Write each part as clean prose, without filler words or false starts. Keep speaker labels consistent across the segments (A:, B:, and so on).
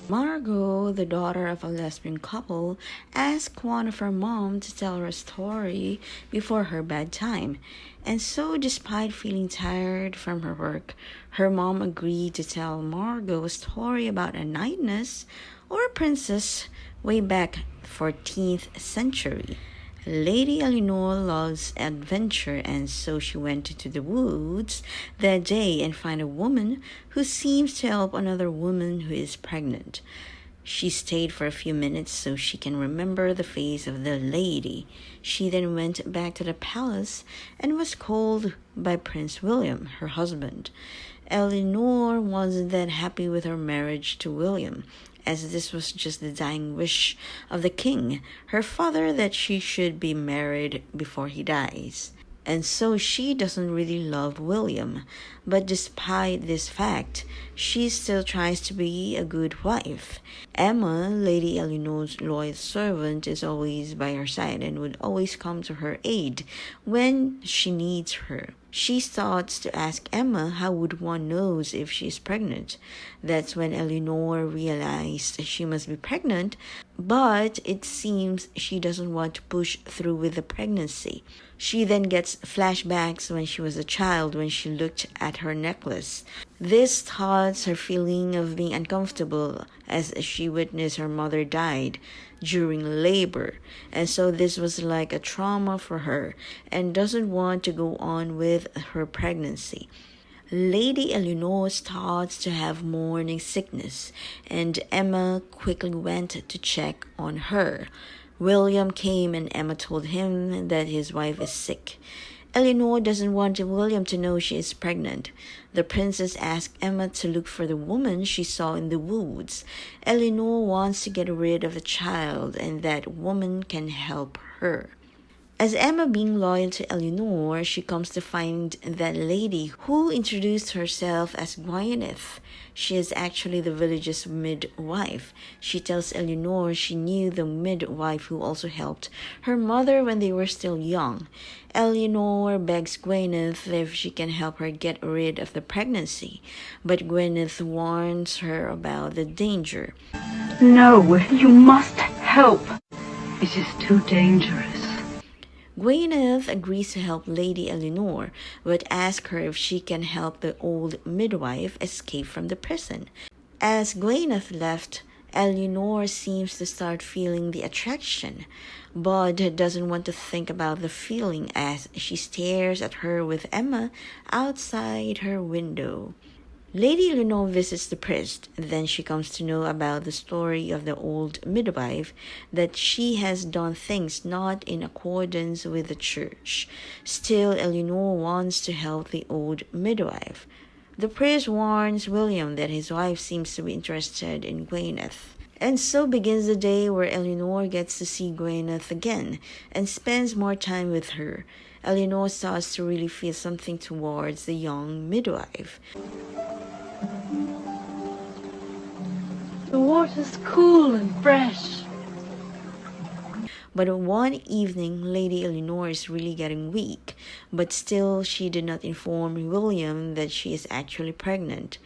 A: Margo, the daughter of a lesbian couple, asked one of her mom to tell her a story before her bedtime. And so, despite feeling tired from her work, her mom agreed to tell Margo a story about a knightness or a princess way back 14th century. Lady Eleanor loves adventure, and so she went to the woods that day and found a woman who seems to help another woman who is pregnant. She stayed for a few minutes so she can remember the face of the lady. She then went back to the palace and was called by Prince William, her husband. Eleanor wasn't that happy with her marriage to William, as this was just the dying wish of the king, her father, that she should be married before he dies. And so she doesn't really love William. But despite this fact, she still tries to be a good wife. Emma, Lady Eleanor's loyal servant, is always by her side and would always come to her aid when she needs her. She starts to ask Emma how would one knows if she is pregnant. That's when Eleanor realized she must be pregnant, but it seems she doesn't want to push through with the pregnancy. She then gets flashbacks when she was a child when she looked at her necklace. This starts her feeling of being uncomfortable as she witnessed her mother died during labor, and so this was like a trauma for her and doesn't want to go on with her pregnancy. Lady Eleanor starts to have morning sickness, and Emma quickly went to check on her. William came and Emma told him that his wife is sick. Eleanor doesn't want William to know she is pregnant. The princess asked Emma to look for the woman she saw in the woods. Eleanor wants to get rid of the child, and that woman can help her. As Emma being loyal to Eleanor, she comes to find that lady who introduced herself as Gwyneth. She is actually the village's midwife. She tells Eleanor she knew the midwife who also helped her mother when they were still young. Eleanor begs Gwyneth if she can help her get rid of the pregnancy, but Gwyneth warns her about the danger.
B: No, you must help. It is too dangerous.
A: Gwyneth agrees to help Lady Eleanor, but asks her if she can help the old midwife escape from the prison. As Gwyneth left, Eleanor seems to start feeling the attraction, but doesn't want to think about the feeling as she stares at her with Emma outside her window. Lady Eleanor visits the priest. Then she comes to know about the story of the old midwife, that she has done things not in accordance with the church. Still, Eleanor wants to help the old midwife. The priest warns William that his wife seems to be interested in Gwyneth. And so begins the day where Eleanor gets to see Gwyneth again and spends more time with her. Eleanor starts to really feel something towards the young midwife.
B: The water's cool and fresh.
A: But one evening, Lady Eleanor is really getting weak, but still she did not inform William that she is actually pregnant.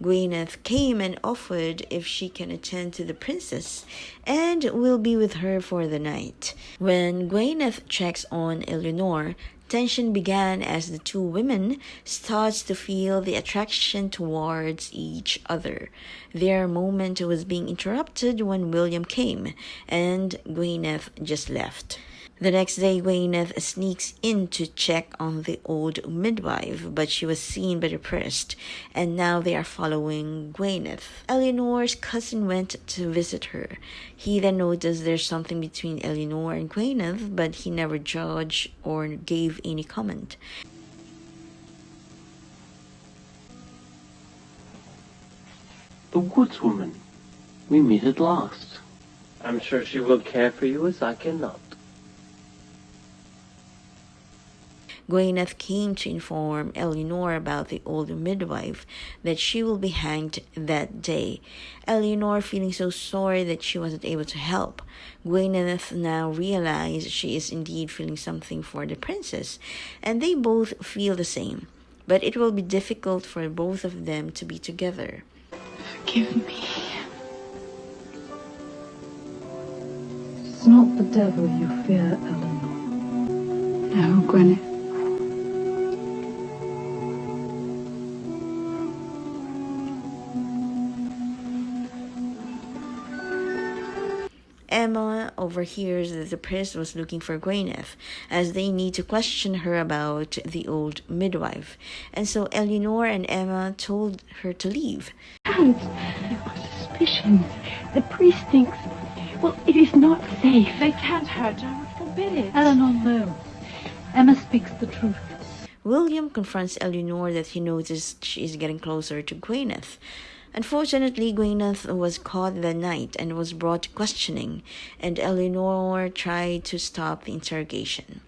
A: Gwyneth came and offered if she can attend to the princess and will be with her for the night. When Gwyneth checks on Eleanor, tension began as the two women starts to feel the attraction towards each other. Their moment was being interrupted when William came and Gwyneth just left. The next day, Gwyneth sneaks in to check on the old midwife, but she was seen by the priest, and now they are following Gwyneth. Eleanor's cousin went to visit her. He then noticed there's something between Eleanor and Gwyneth, but he never judged or gave any comment.
C: The woodswoman. We meet at last. I'm sure she will care for you as I cannot.
A: Gwyneth came to inform Eleanor about the old midwife, that she will be hanged that day. Eleanor, feeling so sorry that she wasn't able to help. Gwyneth now realizes she is indeed feeling something for the princess, and they both feel the same. But it will be difficult for both of them to be together.
B: Forgive me. not the devil you fear, Eleanor. No, Gwyneth.
A: Emma overhears that the priest was looking for Gwyneth, as they need to question her about the old midwife. And so Eleanor and Emma told her to leave.
B: And there are suspicions. The priest thinks, well, it is not safe.
D: They can't hurt her. Forbid it.
B: Eleanor, no. Emma speaks the truth.
A: William confronts Eleanor that he noticed she is getting closer to Gwyneth. Unfortunately, Gwyneth was caught that night and was brought to questioning, and Eleanor tried to stop the interrogation.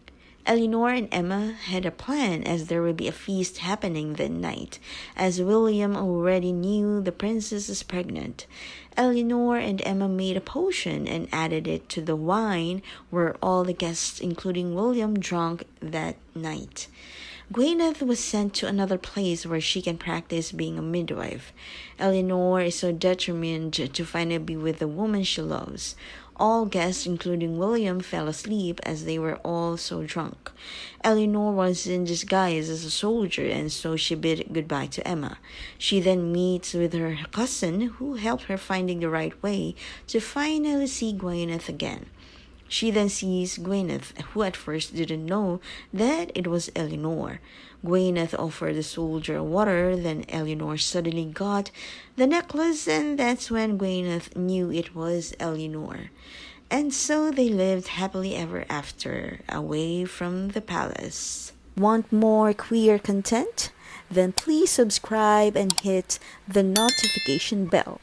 A: Eleanor and Emma had a plan, as there would be a feast happening that night, as William already knew the princess is pregnant. Eleanor and Emma made a potion and added it to the wine where all the guests, including William, drank that night. Gwyneth was sent to another place where she can practice being a midwife. Eleanor is so determined to finally be with the woman she loves. All guests, including William, fell asleep as they were all so drunk. Eleanor was in disguise as a soldier, and so she bid goodbye to Emma. She then meets with her cousin, who helped her finding the right way to finally see Gwyneth again. She then sees Gwyneth, who at first didn't know that it was Eleanor. Gwyneth offered the soldier water, then Eleanor suddenly got the necklace, and that's when Gwyneth knew it was Eleanor. And so they lived happily ever after, away from the palace. Want more queer content? Then please subscribe and hit the notification bell.